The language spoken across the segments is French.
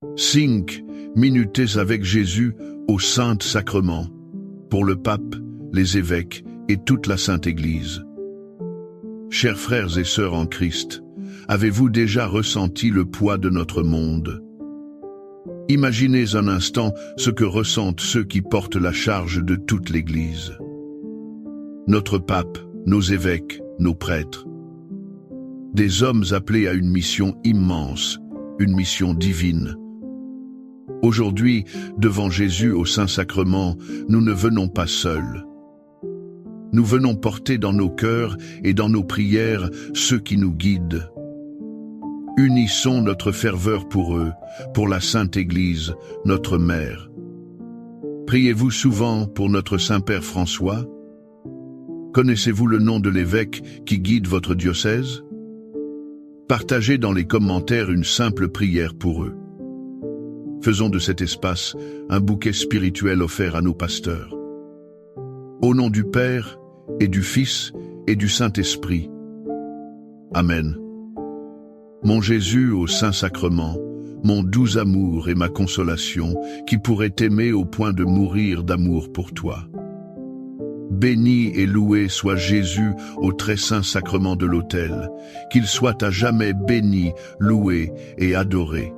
5 minutes avec Jésus au Saint-Sacrement, pour le pape, les évêques et toute la Sainte Église. Chers frères et sœurs en Christ, avez-vous déjà ressenti le poids de notre monde? Imaginez un instant ce que ressentent ceux qui portent la charge de toute l'Église. Notre pape, nos évêques, nos prêtres. Des hommes appelés à une mission immense, une mission divine. Aujourd'hui, devant Jésus au Saint-Sacrement, nous ne venons pas seuls. Nous venons porter dans nos cœurs et dans nos prières ceux qui nous guident. Unissons notre ferveur pour eux, pour la Sainte Église, notre Mère. Priez-vous souvent pour notre Saint-Père François? Connaissez-vous le nom de l'évêque qui guide votre diocèse? Partagez dans les commentaires une simple prière pour eux. Faisons de cet espace un bouquet spirituel offert à nos pasteurs. Au nom du Père, et du Fils, et du Saint-Esprit. Amen. Mon Jésus au Saint-Sacrement, mon doux amour et ma consolation, qui pourrait t'aimer au point de mourir d'amour pour toi. Béni et loué soit Jésus au très saint sacrement de l'autel, qu'il soit à jamais béni, loué et adoré.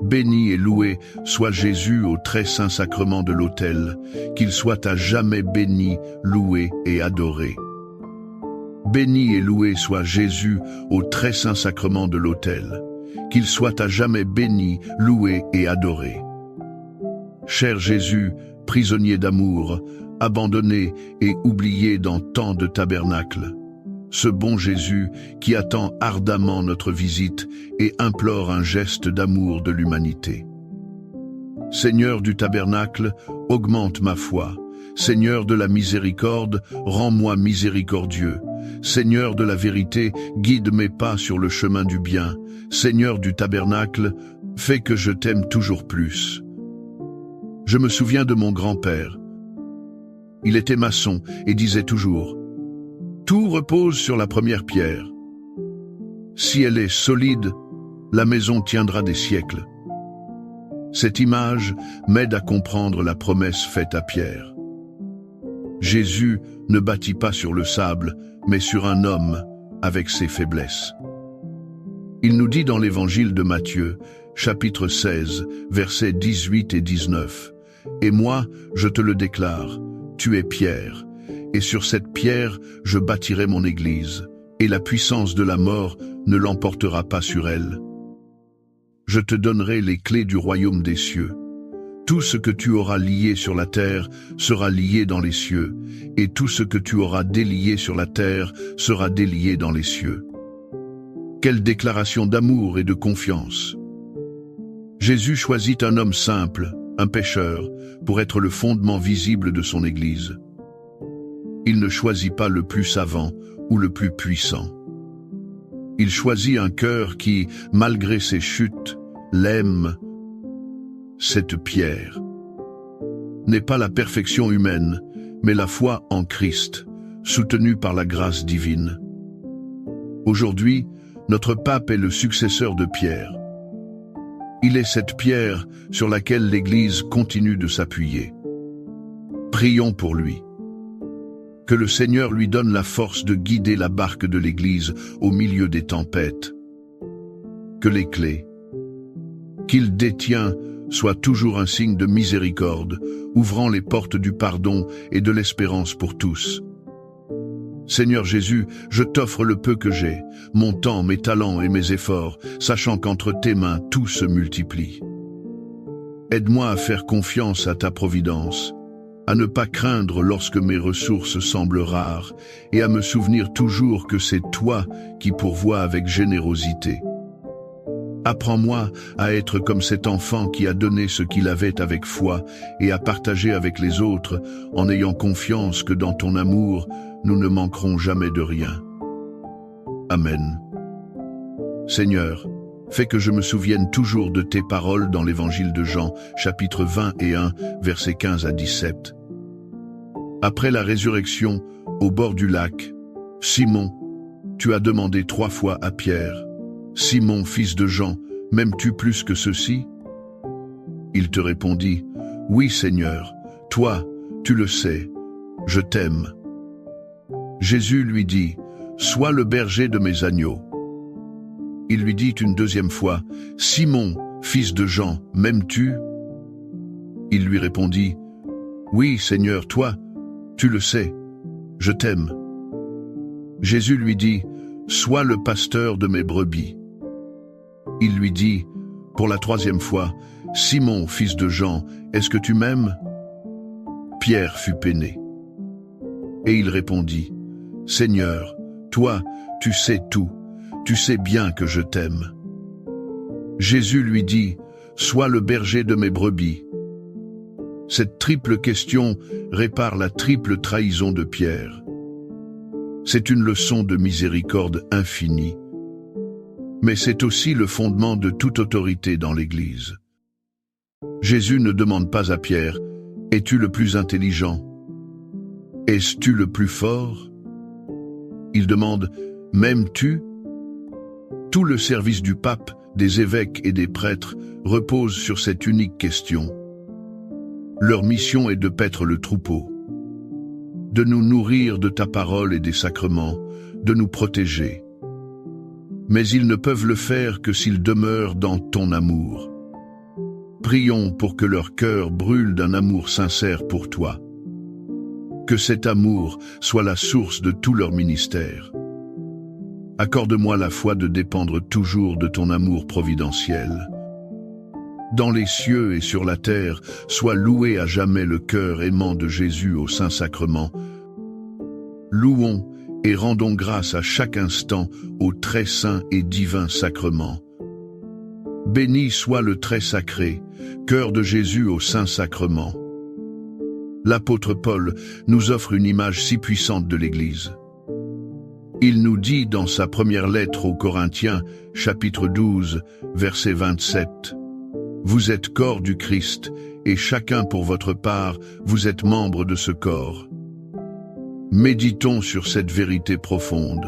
Béni et loué soit Jésus au très saint sacrement de l'autel, qu'il soit à jamais béni, loué et adoré. Béni et loué soit Jésus au très saint sacrement de l'autel, qu'il soit à jamais béni, loué et adoré. Cher Jésus, prisonnier d'amour, abandonné et oublié dans tant de tabernacles, ce bon Jésus qui attend ardemment notre visite et implore un geste d'amour de l'humanité. Seigneur du tabernacle, augmente ma foi. Seigneur de la miséricorde, rends-moi miséricordieux. Seigneur de la vérité, guide mes pas sur le chemin du bien. Seigneur du tabernacle, fais que je t'aime toujours plus. Je me souviens de mon grand-père. Il était maçon et disait toujours: tout repose sur la première pierre. Si elle est solide, la maison tiendra des siècles. Cette image m'aide à comprendre la promesse faite à Pierre. Jésus ne bâtit pas sur le sable, mais sur un homme avec ses faiblesses. Il nous dit dans l'évangile de Matthieu, chapitre 16, versets 18 et 19, « Et moi, je te le déclare, tu es Pierre, et sur cette pierre je bâtirai mon église, et la puissance de la mort ne l'emportera pas sur elle. Je te donnerai les clés du royaume des cieux. Tout ce que tu auras lié sur la terre sera lié dans les cieux, et tout ce que tu auras délié sur la terre sera délié dans les cieux. » Quelle déclaration d'amour et de confiance! Jésus choisit un homme simple, un pécheur, pour être le fondement visible de son Église. Il ne choisit pas le plus savant ou le plus puissant. Il choisit un cœur qui, malgré ses chutes, l'aime. Cette pierre n'est pas la perfection humaine, mais la foi en Christ, soutenue par la grâce divine. Aujourd'hui, notre pape est le successeur de Pierre. Il est cette pierre sur laquelle l'Église continue de s'appuyer. Prions pour lui. Que le Seigneur lui donne la force de guider la barque de l'Église au milieu des tempêtes. Que les clés qu'il détient soient toujours un signe de miséricorde, ouvrant les portes du pardon et de l'espérance pour tous. Seigneur Jésus, je t'offre le peu que j'ai, mon temps, mes talents et mes efforts, sachant qu'entre tes mains tout se multiplie. Aide-moi à faire confiance à ta providence, à ne pas craindre lorsque mes ressources semblent rares, et à me souvenir toujours que c'est toi qui pourvois avec générosité. Apprends-moi à être comme cet enfant qui a donné ce qu'il avait avec foi et à partager avec les autres en ayant confiance que dans ton amour, nous ne manquerons jamais de rien. Amen. Seigneur, fais que je me souvienne toujours de tes paroles dans l'évangile de Jean, chapitre 21, versets 15 à 17. Après la résurrection, au bord du lac, Simon, tu as demandé 3 fois à Pierre: « Simon, fils de Jean, m'aimes-tu plus que ceci? Il te répondit, oui Seigneur, toi, tu le sais, je t'aime. Jésus lui dit, sois le berger de mes agneaux. Il lui dit une deuxième fois, Simon, fils de Jean, m'aimes-tu? Il lui répondit, oui Seigneur, toi, tu le sais, je t'aime. Jésus lui dit, sois le pasteur de mes brebis. Il lui dit, pour la troisième fois, Simon, fils de Jean, est-ce que tu m'aimes? Pierre fut peiné. Et il répondit, Seigneur, toi, tu sais tout, tu sais bien que je t'aime. Jésus lui dit, sois le berger de mes brebis. Cette triple question répare la triple trahison de Pierre. C'est une leçon de miséricorde infinie, mais c'est aussi le fondement de toute autorité dans l'Église. Jésus ne demande pas à Pierre, es-tu le plus intelligent? Es-tu le plus fort? Il demande, m'aimes-tu? Tout le service du pape, des évêques et des prêtres repose sur cette unique question. Leur mission est de paître le troupeau, de nous nourrir de ta parole et des sacrements, de nous protéger. Mais ils ne peuvent le faire que s'ils demeurent dans ton amour. Prions pour que leur cœur brûle d'un amour sincère pour toi. Que cet amour soit la source de tout leur ministère. Accorde-moi la foi de dépendre toujours de ton amour providentiel. Dans les cieux et sur la terre, soit loué à jamais le cœur aimant de Jésus au Saint-Sacrement. Louons et rendons grâce à chaque instant au très saint et divin sacrement. Béni soit le très sacré, cœur de Jésus au Saint-Sacrement. L'apôtre Paul nous offre une image si puissante de l'Église. Il nous dit dans sa première lettre aux Corinthiens, chapitre 12, verset 27, « Vous êtes corps du Christ, et chacun pour votre part, vous êtes membre de ce corps. » Méditons sur cette vérité profonde.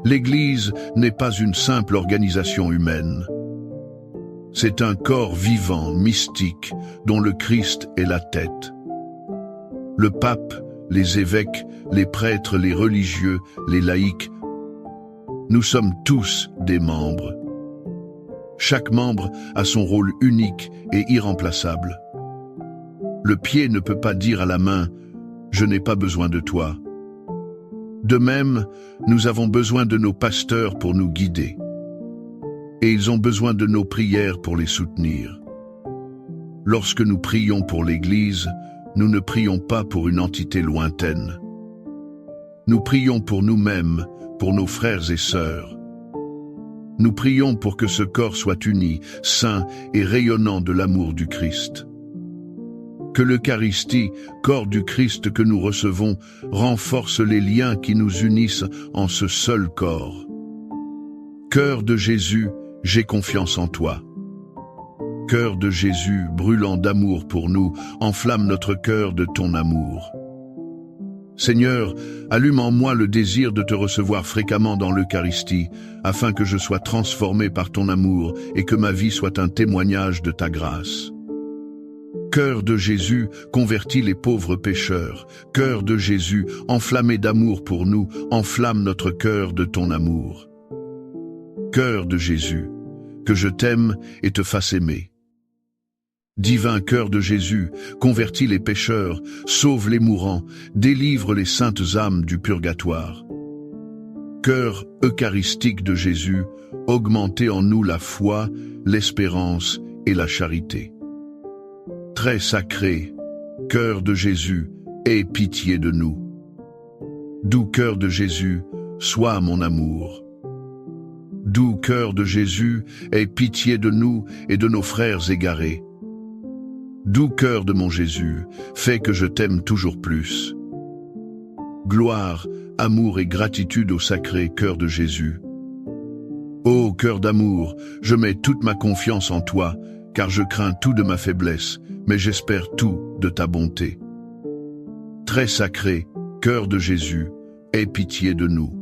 L'Église n'est pas une simple organisation humaine. C'est un corps vivant, mystique, dont le Christ est la tête. Le pape, les évêques, les prêtres, les religieux, les laïcs, nous sommes tous des membres. Chaque membre a son rôle unique et irremplaçable. Le pied ne peut pas dire à la main « Je n'ai pas besoin de toi ». De même, nous avons besoin de nos pasteurs pour nous guider. Et ils ont besoin de nos prières pour les soutenir. Lorsque nous prions pour l'Église, nous ne prions pas pour une entité lointaine. Nous prions pour nous-mêmes, pour nos frères et sœurs. Nous prions pour que ce corps soit uni, saint et rayonnant de l'amour du Christ. Que l'Eucharistie, corps du Christ que nous recevons, renforce les liens qui nous unissent en ce seul corps. Cœur de Jésus, j'ai confiance en toi. Cœur de Jésus, brûlant d'amour pour nous, enflamme notre cœur de ton amour. Seigneur, allume en moi le désir de te recevoir fréquemment dans l'Eucharistie, afin que je sois transformé par ton amour et que ma vie soit un témoignage de ta grâce. Cœur de Jésus, convertis les pauvres pécheurs. Cœur de Jésus, enflammé d'amour pour nous, enflamme notre cœur de ton amour. Cœur de Jésus, que je t'aime et te fasse aimer. Divin cœur de Jésus, convertis les pécheurs, sauve les mourants, délivre les saintes âmes du purgatoire. Cœur eucharistique de Jésus, augmentez en nous la foi, l'espérance et la charité. Très sacré, cœur de Jésus, aie pitié de nous. Doux cœur de Jésus, sois mon amour. Doux cœur de Jésus, aie pitié de nous et de nos frères égarés. Doux cœur de mon Jésus, fais que je t'aime toujours plus. Gloire, amour et gratitude au sacré cœur de Jésus. Ô cœur d'amour, je mets toute ma confiance en toi, car je crains tout de ma faiblesse, mais j'espère tout de ta bonté. Très sacré, cœur de Jésus, aie pitié de nous.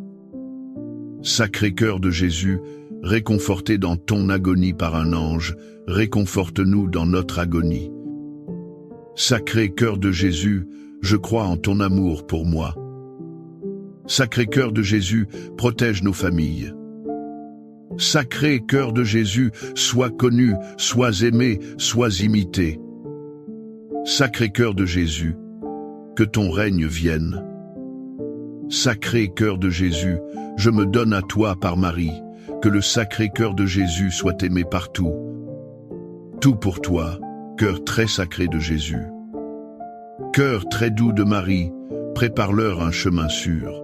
Sacré cœur de Jésus, réconforté dans ton agonie par un ange, réconforte-nous dans notre agonie. Sacré cœur de Jésus, je crois en ton amour pour moi. Sacré cœur de Jésus, protège nos familles. Sacré cœur de Jésus, sois connu, sois aimé, sois imité. Sacré cœur de Jésus, que ton règne vienne. Sacré cœur de Jésus, je me donne à toi par Marie, que le sacré cœur de Jésus soit aimé partout. Tout pour toi, cœur très sacré de Jésus. Cœur très doux de Marie, prépare-leur un chemin sûr.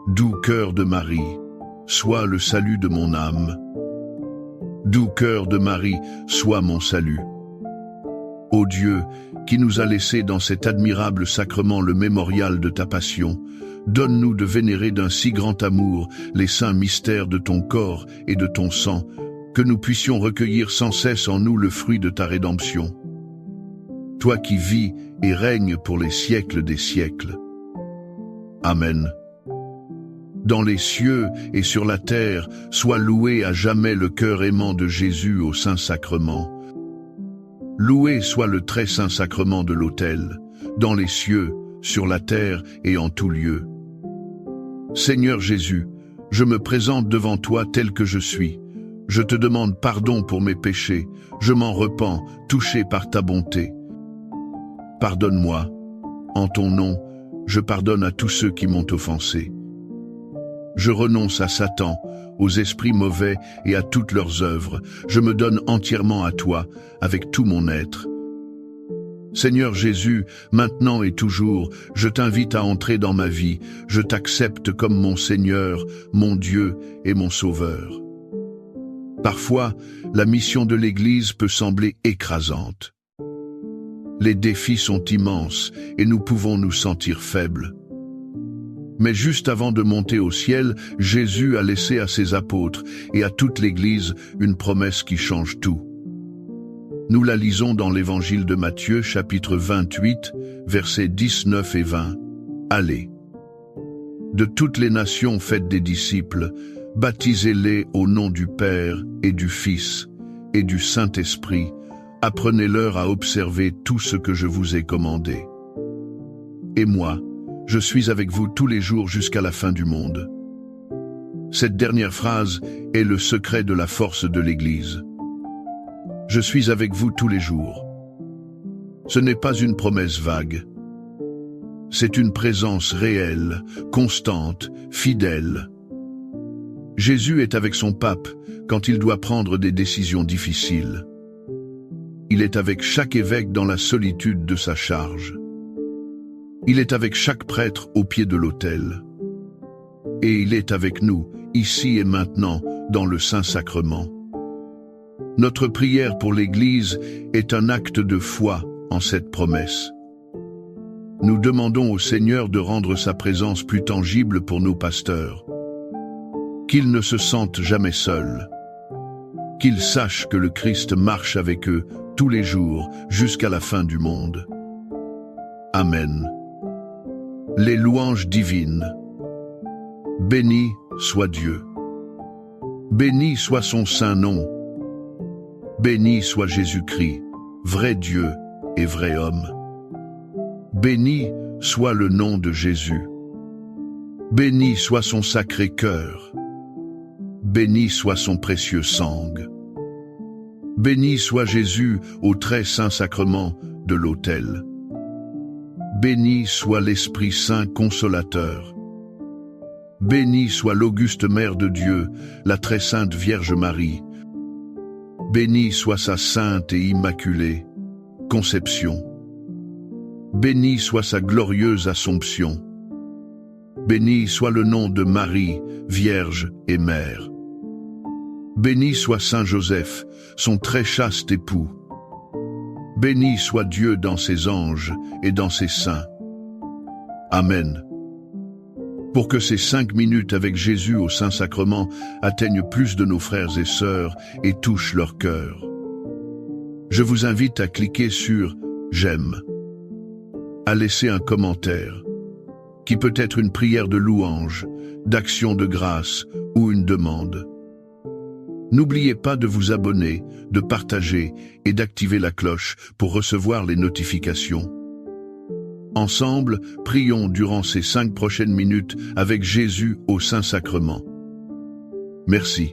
Doux cœur de Marie, sois le salut de mon âme. Doux cœur de Marie, sois mon salut. Ô Dieu, qui nous a laissé dans cet admirable sacrement le mémorial de ta passion, donne-nous de vénérer d'un si grand amour les saints mystères de ton corps et de ton sang, que nous puissions recueillir sans cesse en nous le fruit de ta rédemption. Toi qui vis et règnes pour les siècles des siècles. Amen. Dans les cieux et sur la terre, soit loué à jamais le cœur aimant de Jésus au Saint-Sacrement. Loué soit le très saint sacrement de l'autel, dans les cieux, sur la terre et en tout lieu. Seigneur Jésus, je me présente devant toi tel que je suis. Je te demande pardon pour mes péchés, je m'en repens, touché par ta bonté. Pardonne-moi. En ton nom, je pardonne à tous ceux qui m'ont offensé. Je renonce à Satan, aux esprits mauvais et à toutes leurs œuvres. Je me donne entièrement à toi, avec tout mon être. Seigneur Jésus, maintenant et toujours, je t'invite à entrer dans ma vie. Je t'accepte comme mon Seigneur, mon Dieu et mon Sauveur. Parfois, la mission de l'Église peut sembler écrasante. Les défis sont immenses et nous pouvons nous sentir faibles. Mais juste avant de monter au ciel, Jésus a laissé à ses apôtres et à toute l'Église une promesse qui change tout. Nous la lisons dans l'Évangile de Matthieu, chapitre 28, versets 19 et 20. Allez. De toutes les nations faites des disciples, baptisez-les au nom du Père et du Fils et du Saint-Esprit. Apprenez-leur à observer tout ce que je vous ai commandé. Et moi, je suis avec vous tous les jours jusqu'à la fin du monde. Cette dernière phrase est le secret de la force de l'Église. Je suis avec vous tous les jours. Ce n'est pas une promesse vague. C'est une présence réelle, constante, fidèle. Jésus est avec son pape quand il doit prendre des décisions difficiles. Il est avec chaque évêque dans la solitude de sa charge. Il est avec chaque prêtre au pied de l'autel. Et il est avec nous, ici et maintenant, dans le Saint-Sacrement. Notre prière pour l'Église est un acte de foi en cette promesse. Nous demandons au Seigneur de rendre sa présence plus tangible pour nos pasteurs. Qu'ils ne se sentent jamais seuls. Qu'ils sachent que le Christ marche avec eux tous les jours jusqu'à la fin du monde. Amen. Les louanges divines. Béni soit Dieu. Béni soit son saint nom. Béni soit Jésus-Christ, vrai Dieu et vrai homme. Béni soit le nom de Jésus. Béni soit son sacré cœur. Béni soit son précieux sang. Béni soit Jésus au très saint sacrement de l'autel. Béni soit l'Esprit Saint consolateur. Béni soit l'auguste Mère de Dieu, la très sainte Vierge Marie. Béni soit sa sainte et immaculée conception. Béni soit sa glorieuse Assomption. Béni soit le nom de Marie, Vierge et Mère. Béni soit Saint Joseph, son très chaste époux. Béni soit Dieu dans ses anges et dans ses saints. Amen. Pour que ces 5 minutes avec Jésus au Saint-Sacrement atteignent plus de nos frères et sœurs et touchent leur cœur. Je vous invite à cliquer sur « J'aime », à laisser un commentaire, qui peut être une prière de louange, d'action de grâce ou une demande. N'oubliez pas de vous abonner, de partager et d'activer la cloche pour recevoir les notifications. Ensemble, prions durant ces 5 prochaines minutes avec Jésus au Saint-Sacrement. Merci.